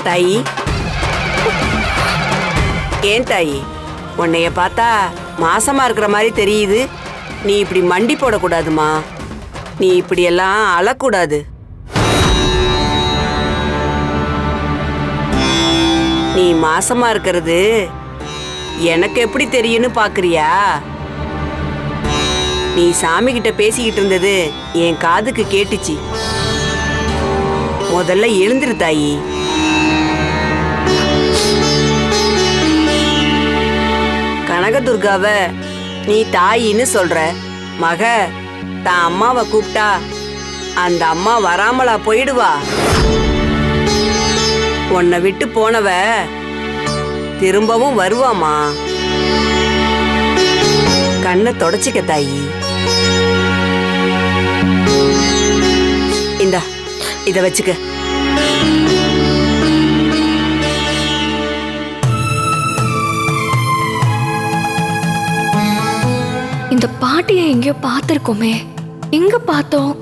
தாயி, ஏன் தாயி, உன்னைய பார்த்தா மாசமா இருக்கிற மாதிரி தெரியுது. நீ இப்படி மண்டி போடக்கூடாதுமா. நீ இப்படியெல்லாம் அழக்கூடாது. நீ மாசமா இருக்கிறது எனக்கு எப்படி தெரியும்னு பாக்குறியா? நீ சாமி கிட்ட பேசிக்கிட்டு இருந்தது என் காதுக்கு கேட்டுச்சு. முதல்ல எழுந்திரு தாயி. கனகதுர்காவ நீ தாயின்னு சொல்ற. மக தான் அம்மாவை கூப்பிட்டா அந்த அம்மா வராமலா போயிடுவா? உன்னை விட்டு போனவ திரும்பவும் வருவாமா? கண்ணை தொடச்சிக்க தாயி. இந்தா இத வச்சுக்க. இந்த பாட்டியை எங்கேயோ பார்த்திருக்கோமே. எங்க பார்த்தோம்?